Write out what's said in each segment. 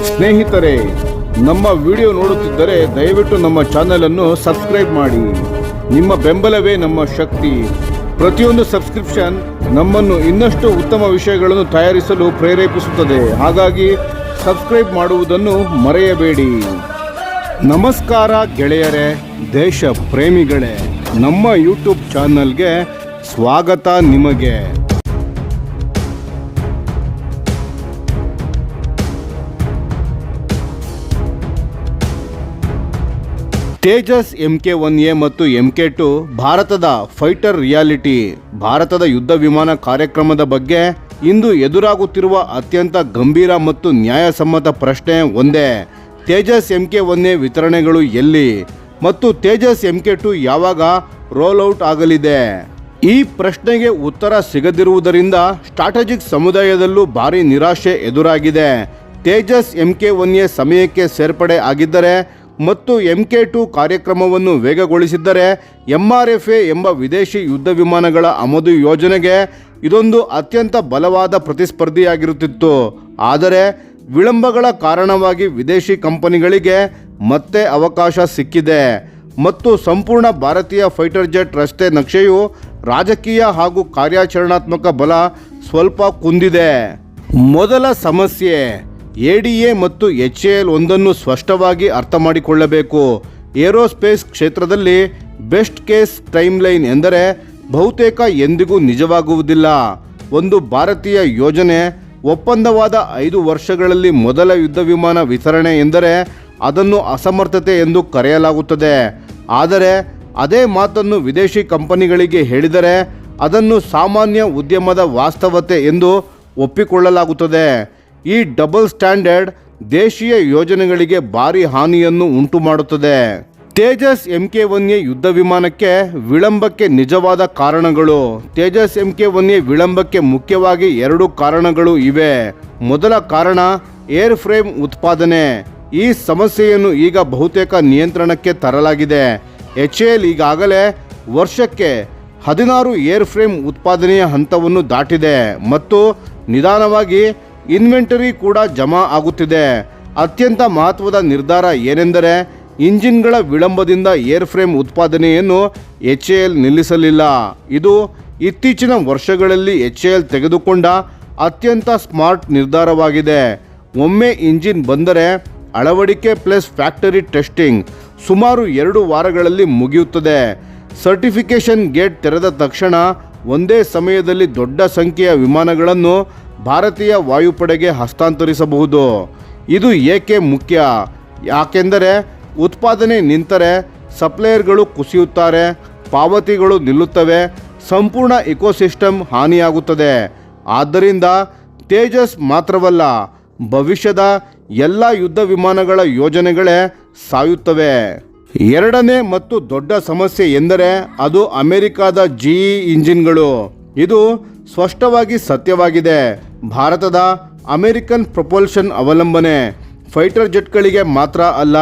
ಸ್ನೇಹಿತರೆ, ನಮ್ಮ ವಿಡಿಯೋ ನೋಡುತ್ತಿದ್ದರೆ ದಯವಿಟ್ಟು ನಮ್ಮ ಚಾನೆಲ್ ಅನ್ನು ಸಬ್ಸ್ಕ್ರೈಬ್ ಮಾಡಿ. ನಿಮ್ಮ ಬೆಂಬಲವೇ ನಮ್ಮ ಶಕ್ತಿ. ಪ್ರತಿಯೊಂದು ಸಬ್ಸ್ಕ್ರಿಪ್ಷನ್ ನಮ್ಮನ್ನು ಇನ್ನಷ್ಟು ಉತ್ತಮ ವಿಷಯಗಳನ್ನು ತಯಾರಿಸಲು ಪ್ರೇರೇಪಿಸುತ್ತದೆ. ಹಾಗಾಗಿ ಸಬ್ಸ್ಕ್ರೈಬ್ ಮಾಡುವುದನ್ನು ಮರೆಯಬೇಡಿ. ನಮಸ್ಕಾರ ಗೆಳೆಯರೇ, ದೇಶ ಪ್ರೇಮಿಗಳೇ, ನಮ್ಮ ಯೂಟ್ಯೂಬ್ ಚಾನಲ್ಗೆ ಸ್ವಾಗತ ನಿಮಗೆ. ತೇಜಸ್ MK1A ಮತ್ತು MK2 ಭಾರತದ ಫೈಟರ್ ರಿಯಾಲಿಟಿ ಭಾರತದ ಯುದ್ಧ ವಿಮಾನ ಕಾರ್ಯಕ್ರಮದ ಬಗ್ಗೆ ಇಂದು ಎದುರಾಗುತ್ತಿರುವ ಅತ್ಯಂತ ಗಂಭೀರ ಮತ್ತು ನ್ಯಾಯಸಮ್ಮತ ಪ್ರಶ್ನೆ ಒಂದೇ: ತೇಜಸ್ MK1A ವಿತರಣೆಗಳು ಎಲ್ಲಿ ಮತ್ತು ತೇಜಸ್ MK2 ಯಾವಾಗ ರೋಲ್ಔಟ್ ಆಗಲಿದೆ? ಈ ಪ್ರಶ್ನೆಗೆ ಉತ್ತರ ಸಿಗದಿರುವುದರಿಂದ ಸ್ಟ್ರಾಟಜಿಕ್ ಸಮುದಾಯದಲ್ಲೂ ಭಾರಿ ನಿರಾಶೆ ಎದುರಾಗಿದೆ. ತೇಜಸ್ MK1A ಸಮಯಕ್ಕೆ ಸೇರ್ಪಡೆ ಆಗಿದ್ದರೆ ಮತ್ತು MK2 ಕಾರ್ಯಕ್ರಮವನ್ನು ವೇಗಗೊಳಿಸಿದ್ದರೆ MRFA ಎಂಬ ವಿದೇಶಿ ಯುದ್ಧ ವಿಮಾನಗಳ ಆಮದು ಯೋಜನೆಗೆ ಇದೊಂದು ಅತ್ಯಂತ ಬಲವಾದ ಪ್ರತಿಸ್ಪರ್ಧಿಯಾಗಿರುತ್ತಿತ್ತು. ಆದರೆ ವಿಳಂಬಗಳ ಕಾರಣವಾಗಿ ವಿದೇಶಿ ಕಂಪನಿಗಳಿಗೆ ಮತ್ತೆ ಅವಕಾಶ ಸಿಕ್ಕಿದೆ ಮತ್ತು ಸಂಪೂರ್ಣ ಭಾರತೀಯ ಫೈಟರ್ ಜೆಟ್ ರಸ್ತೆ ನಕ್ಷೆಯು ರಾಜಕೀಯ ಹಾಗೂ ಕಾರ್ಯಾಚರಣಾತ್ಮಕ ಬಲ ಸ್ವಲ್ಪ ಕುಂದಿದೆ. ಮೊದಲ ಸಮಸ್ಯೆ ADA ಮತ್ತು HAL ಒಂದನ್ನು ಸ್ಪಷ್ಟವಾಗಿ ಅರ್ಥ ಮಾಡಿಕೊಳ್ಳಬೇಕು. ಏರೋಸ್ಪೇಸ್ ಕ್ಷೇತ್ರದಲ್ಲಿ ಬೆಸ್ಟ್ ಕೇಸ್ ಟೈಮ್ಲೈನ್ ಎಂದರೆ ಬಹುತೇಕ ಎಂದಿಗೂ ನಿಜವಾಗುವುದಿಲ್ಲ. ಒಂದು ಭಾರತೀಯ ಯೋಜನೆ ಒಪ್ಪಂದವಾದ 5 ವರ್ಷಗಳಲ್ಲಿ ಮೊದಲ ಯುದ್ಧ ವಿಮಾನ ವಿತರಣೆ ಎಂದರೆ ಅದನ್ನು ಅಸಮರ್ಥತೆ ಎಂದು ಕರೆಯಲಾಗುತ್ತದೆ. ಆದರೆ ಅದೇ ಮಾತನ್ನು ವಿದೇಶಿ ಕಂಪನಿಗಳಿಗೆ ಹೇಳಿದರೆ ಅದನ್ನು ಸಾಮಾನ್ಯ ಉದ್ಯಮದ ವಾಸ್ತವತೆ ಎಂದು ಒಪ್ಪಿಕೊಳ್ಳಲಾಗುತ್ತದೆ. ಈ ಡಬಲ್ ಸ್ಟ್ಯಾಂಡರ್ಡ್ ದೇಶೀಯ ಯೋಜನೆಗಳಿಗೆ ಭಾರಿ ಹಾನಿಯನ್ನು ಉಂಟು ಮಾಡುತ್ತದೆ. ತೇಜಸ್ MK1A ಯುದ್ಧ ವಿಮಾನಕ್ಕೆ ವಿಳಂಬಕ್ಕೆ ನಿಜವಾದ ಕಾರಣಗಳು. ತೇಜಸ್ MK1A ವಿಳಂಬಕ್ಕೆ ಮುಖ್ಯವಾಗಿ 2 ಕಾರಣಗಳು ಇವೆ. ಮೊದಲ ಕಾರಣ ಏರ್ ಫ್ರೇಮ್ ಉತ್ಪಾದನೆ. ಈ ಸಮಸ್ಯೆಯನ್ನು ಈಗ ಬಹುತೇಕ ನಿಯಂತ್ರಣಕ್ಕೆ ತರಲಾಗಿದೆ. HAL ಈಗಾಗಲೇ ವರ್ಷಕ್ಕೆ 16 ಏರ್ ಫ್ರೇಮ್ ಉತ್ಪಾದನೆಯ ಹಂತವನ್ನು ದಾಟಿದೆ ಮತ್ತು ನಿಧಾನವಾಗಿ ಇನ್ವೆಂಟರಿ ಕೂಡ ಜಮಾ ಆಗುತ್ತಿದೆ. ಅತ್ಯಂತ ಮಹತ್ವದ ನಿರ್ಧಾರ ಏನೆಂದರೆ ಇಂಜಿನ್ಗಳ ವಿಳಂಬದಿಂದ ಏರ್ ಫ್ರೇಮ್ ಉತ್ಪಾದನೆಯನ್ನು HAL ನಿಲ್ಲಿಸಲಿಲ್ಲ. ಇದು ಇತ್ತೀಚಿನ ವರ್ಷಗಳಲ್ಲಿ HAL ತೆಗೆದುಕೊಂಡ ಅತ್ಯಂತ ಸ್ಮಾರ್ಟ್ ನಿರ್ಧಾರವಾಗಿದೆ. ಒಮ್ಮೆ ಇಂಜಿನ್ ಬಂದರೆ ಅಳವಡಿಕೆ ಪ್ಲಸ್ ಫ್ಯಾಕ್ಟರಿ ಟೆಸ್ಟಿಂಗ್ ಸುಮಾರು 2 ವಾರಗಳಲ್ಲಿ ಮುಗಿಯುತ್ತದೆ. ಸರ್ಟಿಫಿಕೇಷನ್ ಗೇಟ್ ತೆರೆದ ತಕ್ಷಣ ಒಂದೇ ಸಮಯದಲ್ಲಿ ದೊಡ್ಡ ಸಂಖ್ಯೆಯ ವಿಮಾನಗಳನ್ನು ಭಾರತೀಯ ವಾಯುಪಡೆಗೆ ಹಸ್ತಾಂತರಿಸಬಹುದು. ಇದು ಏಕೆ ಮುಖ್ಯ? ಯಾಕೆಂದರೆ ಉತ್ಪಾದನೆ ನಿಂತರೆ ಸಪ್ಲೈಯರ್ಗಳು ಕುಸಿಯುತ್ತಾರೆ, ಪಾವತಿಗಳು ನಿಲ್ಲುತ್ತವೆ, ಸಂಪೂರ್ಣ ಇಕೋಸಿಸ್ಟಮ್ ಹಾನಿಯಾಗುತ್ತದೆ. ಆದ್ದರಿಂದ ತೇಜಸ್ ಮಾತ್ರವಲ್ಲ, ಭವಿಷ್ಯದ ಎಲ್ಲ ಯುದ್ಧ ವಿಮಾನಗಳ ಯೋಜನೆಗಳೇ ಸಾಯುತ್ತವೆ. ಎರಡನೇ ಮತ್ತು ದೊಡ್ಡ ಸಮಸ್ಯೆ ಎಂದರೆ ಅದು ಅಮೆರಿಕದ GE ಇಂಜಿನ್ಗಳು. ಇದು ಸ್ಪಷ್ಟವಾಗಿ ಸತ್ಯವಾಗಿದೆ. ಭಾರತದ ಅಮೆರಿಕನ್ ಪ್ರೊಪಲ್ಷನ್ ಅವಲಂಬನೆ ಫೈಟರ್ ಜೆಟ್ಗಳಿಗೆ ಮಾತ್ರ ಅಲ್ಲ,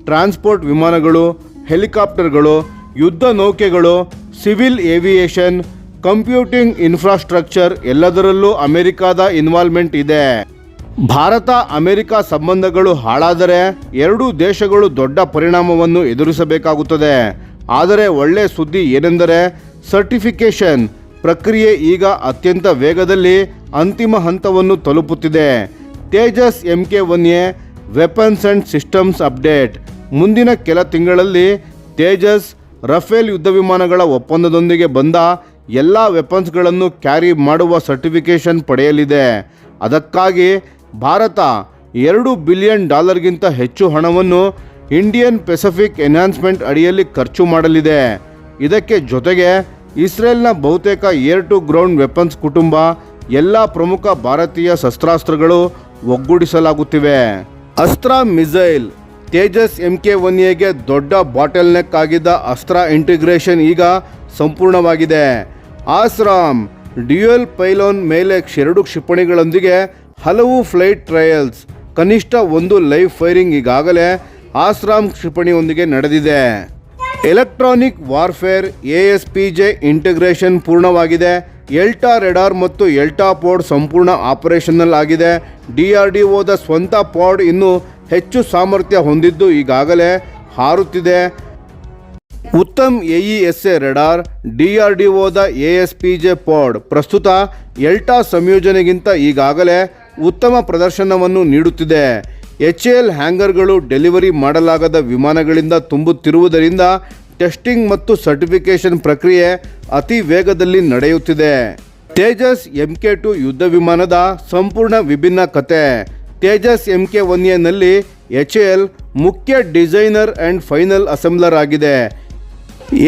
ಟ್ರಾನ್ಸ್ಪೋರ್ಟ್ ವಿಮಾನಗಳು, ಹೆಲಿಕಾಪ್ಟರ್ಗಳು, ಯುದ್ಧ ನೌಕೆಗಳು, ಸಿವಿಲ್ ಏವಿಯೇಷನ್, ಕಂಪ್ಯೂಟಿಂಗ್ ಇನ್ಫ್ರಾಸ್ಟ್ರಕ್ಚರ್ ಎಲ್ಲದರಲ್ಲೂ ಅಮೆರಿಕದ ಇನ್ವಾಲ್ವ್ಮೆಂಟ್ ಇದೆ. ಭಾರತ ಅಮೆರಿಕ ಸಂಬಂಧಗಳು ಹಾಳಾದರೆ ಎರಡೂ ದೇಶಗಳು ದೊಡ್ಡ ಪರಿಣಾಮವನ್ನು ಎದುರಿಸಬೇಕಾಗುತ್ತದೆ. ಆದರೆ ಒಳ್ಳೆಯ ಸುದ್ದಿ ಏನೆಂದರೆ ಸರ್ಟಿಫಿಕೇಷನ್ ಪ್ರಕ್ರಿಯೆ ಈಗ ಅತ್ಯಂತ ವೇಗದಲ್ಲಿ ಅಂತಿಮ ಹಂತವನ್ನು ತಲುಪುತ್ತಿದೆ. Tejas MK1A weapons and systems update. ಮುಂದಿನ ಕೆಲ ತಿಂಗಳಲ್ಲಿ ತೇಜಸ್ ರಫೇಲ್ ಯುದ್ಧ ವಿಮಾನಗಳ ಒಪ್ಪಂದದೊಂದಿಗೆ ಬಂದ ಎಲ್ಲ ವೆಪನ್ಸ್ಗಳನ್ನು ಕ್ಯಾರಿ ಮಾಡುವ ಸರ್ಟಿಫಿಕೇಷನ್ ಪಡೆಯಲಿದೆ. ಅದಕ್ಕಾಗಿ ಭಾರತ $2 ಬಿಲಿಯನ್ ಹೆಚ್ಚು ಹಣವನ್ನು ಇಂಡಿಯನ್ ಪೆಸಿಫಿಕ್ ಎನ್ಹಾನ್ಸ್ಮೆಂಟ್ ಅಡಿಯಲ್ಲಿ ಖರ್ಚು ಮಾಡಲಿದೆ. ಇದಕ್ಕೆ ಜೊತೆಗೆ ಇಸ್ರೇಲ್ನ ಬಹುತೇಕ ಏರ್ ಟು ಗ್ರೌಂಡ್ ವೆಪನ್ಸ್ ಕುಟುಂಬ ಎಲ್ಲ ಪ್ರಮುಖ ಭಾರತೀಯ ಶಸ್ತ್ರಾಸ್ತ್ರಗಳು ಒಗ್ಗೂಡಿಸಲಾಗುತ್ತಿವೆ. ಅಸ್ತ್ರ ಮಿಸೈಲ್. ತೇಜಸ್ MK1Aಗೆ ದೊಡ್ಡ ಬಾಟಲ್ ನೆಕ್ ಆಗಿದ್ದ ಅಸ್ತ್ರ ಇಂಟಿಗ್ರೇಷನ್ ಈಗ ಸಂಪೂರ್ಣವಾಗಿದೆ. ಆಸ್ರಾಮ್ ಡ್ಯುಯಲ್ ಪೈಲೋನ್ ಮೇಲೆ 2 ಕ್ಷಿಪಣಿಗಳೊಂದಿಗೆ ಹಲವು ಫ್ಲೈಟ್ ಟ್ರಯಲ್ಸ್, ಕನಿಷ್ಠ 1 ಲೈವ್ ಫೈರಿಂಗ್ ಈಗಾಗಲೇ ಆಸ್ರಾಮ್ ಕ್ಷಿಪಣಿಯೊಂದಿಗೆ ನಡೆದಿದೆ. ಎಲೆಕ್ಟ್ರಾನಿಕ್ ವಾರ್ಫೇರ್ ASPJ ಇಂಟಿಗ್ರೇಷನ್ ಪೂರ್ಣವಾಗಿದೆ. ಎಲ್ಟಾ ರೆಡಾರ್ ಮತ್ತು ಎಲ್ಟಾ ಪಾಡ್ ಸಂಪೂರ್ಣ ಆಪರೇಷನಲ್ ಆಗಿದೆ. DRDOದ ಸ್ವಂತ ಪಾಡ್ ಇನ್ನೂ ಹೆಚ್ಚು ಸಾಮರ್ಥ್ಯ ಹೊಂದಿದ್ದು ಈಗಾಗಲೇ ಹಾರುತ್ತಿದೆ. ಉತ್ತಮ್ AESA ರೆಡಾರ್, DRDOದ ASPJ ಪಾಡ್ ಪ್ರಸ್ತುತ ಎಲ್ಟಾ ಸಂಯೋಜನೆಗಿಂತ ಈಗಾಗಲೇ ಉತ್ತಮ ಪ್ರದರ್ಶನವನ್ನು ನೀಡುತ್ತಿದೆ. HAL ಹ್ಯಾಂಗರ್ಗಳು ಡೆಲಿವರಿ ಮಾಡಲಾಗದ ವಿಮಾನಗಳಿಂದ ತುಂಬುತ್ತಿರುವುದರಿಂದ ಟೆಸ್ಟಿಂಗ್ ಮತ್ತು ಸರ್ಟಿಫಿಕೇಷನ್ ಪ್ರಕ್ರಿಯೆ ಅತಿ ವೇಗದಲ್ಲಿ ನಡೆಯುತ್ತಿದೆ. ತೇಜಸ್ MK2 ಯುದ್ಧ ವಿಮಾನದ ಸಂಪೂರ್ಣ ವಿಭಿನ್ನ ಕತೆ. ತೇಜಸ್ MK1A ನಲ್ಲಿ HAL ಮುಖ್ಯ ಡಿಸೈನರ್ ಆ್ಯಂಡ್ ಫೈನಲ್ ಅಸೆಂಬ್ಲರ್ ಆಗಿದೆ.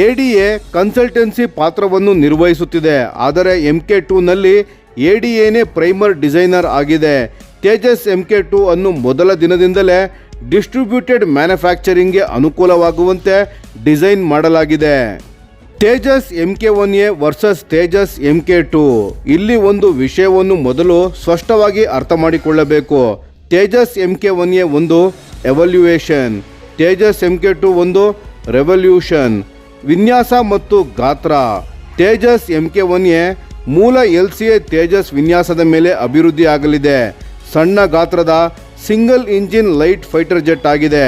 ADA ಕನ್ಸಲ್ಟೆನ್ಸಿ ಪಾತ್ರವನ್ನು ನಿರ್ವಹಿಸುತ್ತಿದೆ. ಆದರೆ MK2 ನಲ್ಲಿ ADAನೇ ಪ್ರೈಮರ್ ಡಿಸೈನರ್ ಆಗಿದೆ. ತೇಜಸ್ MK2 ಅನ್ನು ಮೊದಲ ದಿನದಿಂದಲೇ ಡಿಸ್ಟ್ರಿಬ್ಯೂಟೆಡ್ ಮ್ಯಾನುಫ್ಯಾಕ್ಚರಿಂಗ್ಗೆ ಅನುಕೂಲವಾಗುವಂತೆ ಡಿಸೈನ್ ಮಾಡಲಾಗಿದೆ. Tejas MK1A versus Tejas MK2. ಇಲ್ಲಿ ಒಂದು ವಿಷಯವನ್ನು ಮೊದಲು ಸ್ಪಷ್ಟವಾಗಿ ಅರ್ಥ ಮಾಡಿಕೊಳ್ಳಬೇಕು. ತೇಜಸ್ MK1A ಒಂದು ಎವಲ್ಯೂಯೇಷನ್, ತೇಜಸ್ MK2 ಒಂದು ರೆವಲ್ಯೂಷನ್. ವಿನ್ಯಾಸ ಮತ್ತು ಗಾತ್ರ. ತೇಜಸ್ MK1A ಮೂಲ LCA ತೇಜಸ್ ವಿನ್ಯಾಸದ ಮೇಲೆ ಅಭಿವೃದ್ಧಿ ಆಗಲಿದೆ. ಸಣ್ಣ ಗಾತ್ರದ single engine light fighter jet ಆಗಿದೆ.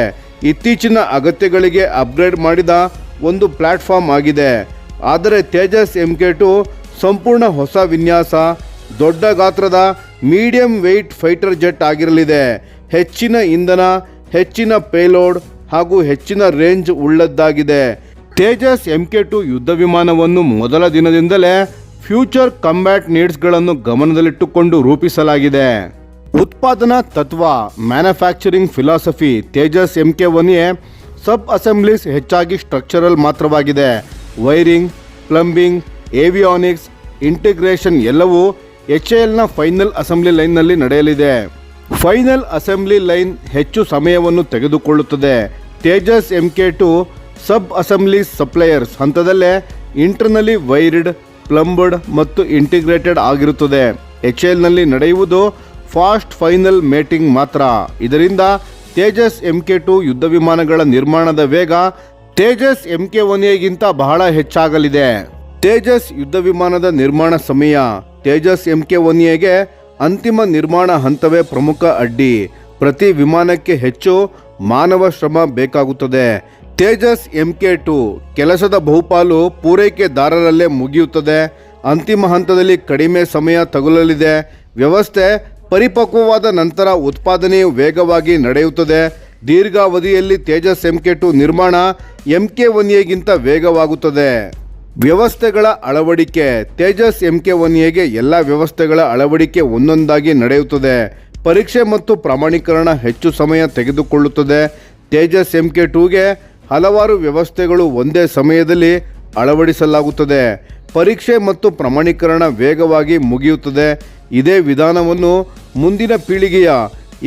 ಇತ್ತೀಚಿನ ಅಗತ್ಯಗಳಿಗೆ ಅಪ್ಗ್ರೇಡ್ ಮಾಡಿದ ಒಂದು ಪ್ಲಾಟ್ಫಾರ್ಮ್ ಆಗಿದೆ. ಆದರೆ ತೇಜಸ್ MK2 ಸಂಪೂರ್ಣ ಹೊಸ ವಿನ್ಯಾಸ, ದೊಡ್ಡ ಗಾತ್ರದ ಮೀಡಿಯಂ ವೆಯ್ಟ್ ಫೈಟರ್ ಜೆಟ್ ಆಗಿರಲಿದೆ. ಹೆಚ್ಚಿನ ಇಂಧನ, ಹೆಚ್ಚಿನ ಪೇಲೋಡ್ ಹಾಗೂ ಹೆಚ್ಚಿನ ರೇಂಜ್ ಉಳ್ಳದ್ದಾಗಿದೆ. ತೇಜಸ್ MK2 ಯುದ್ಧ ವಿಮಾನವನ್ನು ಮೊದಲ ದಿನದಿಂದಲೇ ಫ್ಯೂಚರ್ ಕಂಬ್ಯಾಟ್ ನೀಡ್ಸ್ಗಳನ್ನು ಗಮನದಲ್ಲಿಟ್ಟುಕೊಂಡು ರೂಪಿಸಲಾಗಿದೆ. ಉತ್ಪಾದನಾ ತತ್ವ, manufacturing philosophy. Tejas MK1A sub assemblies ಹೆಚ್ಚಾಗಿ ಸ್ಟ್ರಕ್ಚರಲ್ ಮಾತ್ರವಾಗಿದೆ. ವೈರಿಂಗ್, ಪ್ಲಂಬಿಂಗ್, ಏವಿಯಾನಿಕ್ಸ್, ಇಂಟಿಗ್ರೇಷನ್ ಎಲ್ಲವೂ HALನ ಫೈನಲ್ ಅಸೆಂಬ್ಲಿ ಲೈನ್ನಲ್ಲಿ ನಡೆಯಲಿದೆ. ಫೈನಲ್ ಅಸೆಂಬ್ಲಿ ಲೈನ್ ಹೆಚ್ಚು ಸಮಯವನ್ನು ತೆಗೆದುಕೊಳ್ಳುತ್ತದೆ. ತೇಜಸ್ MK2 ಸಬ್ ಅಸೆಂಬ್ಲೀಸ್ ಸಪ್ಲೈಯರ್ಸ್ ಹಂತದಲ್ಲೇ ಇಂಟರ್ನಲಿ ವೈರ್ಡ್, ಪ್ಲಂಬ್ಡ್ ಮತ್ತು ಇಂಟಿಗ್ರೇಟೆಡ್ ಆಗಿರುತ್ತದೆ. HALನಲ್ಲಿ ನಡೆಯುವುದು ಫಾಸ್ಟ್ ಫೈನಲ್ ಮೇಟಿಂಗ್ ಮಾತ್ರ. ಇದರಿಂದ ತೇಜಸ್ MK2 ಯುದ್ಧ ವಿಮಾನಗಳ ನಿರ್ಮಾಣದ ವೇಗ ತೇಜಸ್ MK1Aಗಿಂತ ಬಹಳ ಹೆಚ್ಚಾಗಲಿದೆ. ತೇಜಸ್ ಯುದ್ಧ ವಿಮಾನದ ನಿರ್ಮಾಣ ಸಮಯ. ತೇಜಸ್ MK1Aಗೆ ಅಂತಿಮ ನಿರ್ಮಾಣ ಹಂತವೇ ಪ್ರಮುಖ ಅಡ್ಡಿ. ಪ್ರತಿ ವಿಮಾನಕ್ಕೆ ಹೆಚ್ಚು ಮಾನವ ಶ್ರಮ ಬೇಕಾಗುತ್ತದೆ. ತೇಜಸ್ MK2 ಕೆಲಸದ ಬಹುಪಾಲು ಪೂರೈಕೆದಾರರಲ್ಲೇ ಮುಗಿಯುತ್ತದೆ. ಅಂತಿಮ ಹಂತದಲ್ಲಿ ಕಡಿಮೆ ಸಮಯ ತಗುಲಲಿದೆ. ವ್ಯವಸ್ಥೆ ಪರಿಪಕ್ವವಾದ ನಂತರ ಉತ್ಪಾದನೆಯು ವೇಗವಾಗಿ ನಡೆಯುತ್ತದೆ. ದೀರ್ಘಾವಧಿಯಲ್ಲಿ ತೇಜಸ್ MK2 ನಿರ್ಮಾಣ MK1Aಗಿಂತ ವೇಗವಾಗುತ್ತದೆ. ವ್ಯವಸ್ಥೆಗಳ ಅಳವಡಿಕೆ. ತೇಜಸ್ MK1Aಗೆ ಎಲ್ಲ ವ್ಯವಸ್ಥೆಗಳ ಅಳವಡಿಕೆ ಒಂದೊಂದಾಗಿ ನಡೆಯುತ್ತದೆ. ಪರೀಕ್ಷೆ ಮತ್ತು ಪ್ರಮಾಣೀಕರಣ ಹೆಚ್ಚು ಸಮಯ ತೆಗೆದುಕೊಳ್ಳುತ್ತದೆ. ತೇಜಸ್ MK2ಗೆ ಹಲವಾರು ವ್ಯವಸ್ಥೆಗಳು ಒಂದೇ ಸಮಯದಲ್ಲಿ ಅಳವಡಿಸಲಾಗುತ್ತದೆ. ಪರೀಕ್ಷೆ ಮತ್ತು ಪ್ರಮಾಣೀಕರಣ ವೇಗವಾಗಿ ಮುಗಿಯುತ್ತದೆ. ಇದೇ ವಿಧಾನವನ್ನು ಮುಂದಿನ ಪೀಳಿಗೆಯ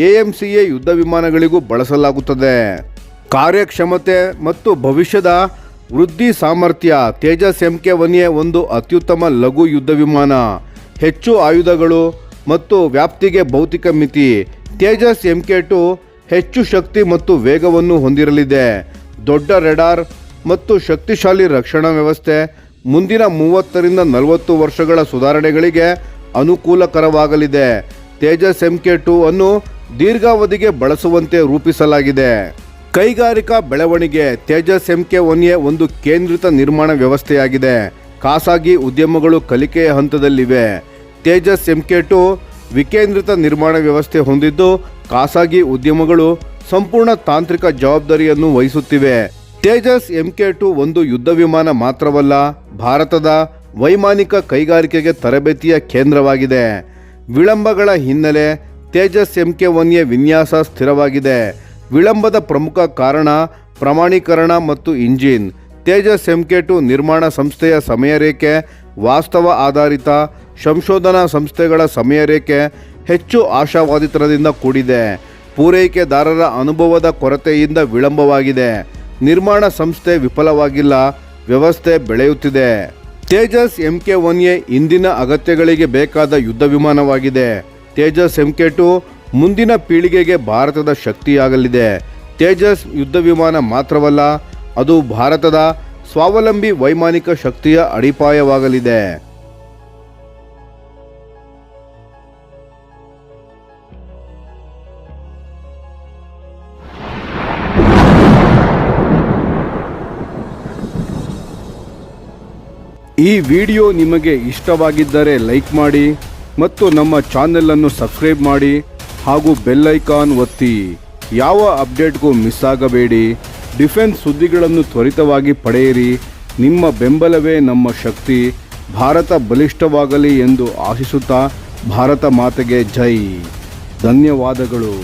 AMCA ಯುದ್ಧ ವಿಮಾನಗಳಿಗೂ ಬಳಸಲಾಗುತ್ತದೆ. ಕಾರ್ಯಕ್ಷಮತೆ ಮತ್ತು ಭವಿಷ್ಯದ ವೃದ್ಧಿ ಸಾಮರ್ಥ್ಯ. ತೇಜಸ್ MK1A ಒಂದು ಅತ್ಯುತ್ತಮ ಲಘು ಯುದ್ಧ ವಿಮಾನ. ಹೆಚ್ಚು ಆಯುಧಗಳು ಮತ್ತು ವ್ಯಾಪ್ತಿಗೆ ಭೌತಿಕ ಮಿತಿ. ತೇಜಸ್ MK2 ಹೆಚ್ಚು ಶಕ್ತಿ ಮತ್ತು ವೇಗವನ್ನು ಹೊಂದಿರಲಿದೆ. ದೊಡ್ಡ ರೆಡಾರ್ ಮತ್ತು ಶಕ್ತಿಶಾಲಿ ರಕ್ಷಣಾ ವ್ಯವಸ್ಥೆ ಮುಂದಿನ 30 ರಿಂದ 40 ವರ್ಷಗಳ ಸುಧಾರಣೆಗಳಿಗೆ ಅನುಕೂಲಕರವಾಗಲಿದೆ. ತೇಜಸ್ MK2 ಅನ್ನು ದೀರ್ಘಾವಧಿಗೆ ಬಳಸುವಂತೆ ರೂಪಿಸಲಾಗಿದೆ. ಕೈಗಾರಿಕಾ ಬೆಳವಣಿಗೆ. ತೇಜಸ್ MK1A ಒಂದು ಕೇಂದ್ರಿತ ನಿರ್ಮಾಣ ವ್ಯವಸ್ಥೆಯಾಗಿದೆ. ಖಾಸಗಿ ಉದ್ಯಮಗಳು ಕಲಿಕೆಯ ಹಂತದಲ್ಲಿವೆ. ತೇಜಸ್ MK2 ವಿಕೇಂದ್ರಿತ ನಿರ್ಮಾಣ ವ್ಯವಸ್ಥೆ ಹೊಂದಿದ್ದು ಖಾಸಗಿ ಉದ್ಯಮಗಳು ಸಂಪೂರ್ಣ ತಾಂತ್ರಿಕ ಜವಾಬ್ದಾರಿಯನ್ನು ವಹಿಸುತ್ತಿವೆ. ತೇಜಸ್ MK2 ಒಂದು ಯುದ್ಧ ವಿಮಾನ ಮಾತ್ರವಲ್ಲ, ಭಾರತದ ವೈಮಾನಿಕ ಕೈಗಾರಿಕೆಗೆ ತರಬೇತಿಯ ಕೇಂದ್ರವಾಗಿದೆ. ವಿಳಂಬಗಳ ಹಿನ್ನೆಲೆ. ತೇಜಸ್ MK1A ವಿನ್ಯಾಸ ಸ್ಥಿರವಾಗಿದೆ. ವಿಳಂಬದ ಪ್ರಮುಖ ಕಾರಣ ಪ್ರಮಾಣೀಕರಣ ಮತ್ತು ಇಂಜಿನ್. ತೇಜಸ್ MK2 ನಿರ್ಮಾಣ ಸಂಸ್ಥೆಯ ಸಮಯರೇಖೆ ವಾಸ್ತವ ಆಧಾರಿತ ಸಂಶೋಧನಾ ಸಂಸ್ಥೆಗಳ ಸಮಯರೇಖೆ ಹೆಚ್ಚು ಆಶಾವಾದಿತನದಿಂದ ಕೂಡಿದೆ. ಪೂರೈಕೆದಾರರ ಅನುಭವದ ಕೊರತೆಯಿಂದ ವಿಳಂಬವಾಗಿದೆ. ನಿರ್ಮಾಣ ಸಂಸ್ಥೆ ವಿಫಲವಾಗಿಲ್ಲ, ವ್ಯವಸ್ಥೆ ಬೆಳೆಯುತ್ತಿದೆ. ತೇಜಸ್ MK1A ಇಂದಿನ ಅಗತ್ಯಗಳಿಗೆ ಬೇಕಾದ ಯುದ್ಧ ವಿಮಾನವಾಗಿದೆ. ತೇಜಸ್ MK2 ಮುಂದಿನ ಪೀಳಿಗೆಗೆ ಭಾರತದ ಶಕ್ತಿಯಾಗಲಿದೆ. ತೇಜಸ್ ಯುದ್ಧ ವಿಮಾನ ಮಾತ್ರವಲ್ಲ, ಅದು ಭಾರತದ ಸ್ವಾವಲಂಬಿ ವೈಮಾನಿಕ ಶಕ್ತಿಯ ಅಡಿಪಾಯವಾಗಲಿದೆ. ಈ ವಿಡಿಯೋ ನಿಮಗೆ ಇಷ್ಟವಾಗಿದ್ದರೆ ಲೈಕ್ ಮಾಡಿ ಮತ್ತು ನಮ್ಮ ಚಾನೆಲನ್ನು ಸಬ್ಸ್ಕ್ರೈಬ್ ಮಾಡಿ ಹಾಗೂ ಬೆಲ್ ಐಕಾನ್ ಒತ್ತಿ. ಯಾವ ಅಪ್ಡೇಟ್ಗೂ ಮಿಸ್ ಆಗಬೇಡಿ. ಡಿಫೆನ್ಸ್ ಸುದ್ದಿಗಳನ್ನು ತ್ವರಿತವಾಗಿ ಪಡೆಯಿರಿ. ನಿಮ್ಮ ಬೆಂಬಲವೇ ನಮ್ಮ ಶಕ್ತಿ. ಭಾರತ ಬಲಿಷ್ಠವಾಗಲಿ ಎಂದು ಆಶಿಸುತ್ತಾ ಭಾರತ ಮಾತೆಗೆ ಜೈ. ಧನ್ಯವಾದಗಳು.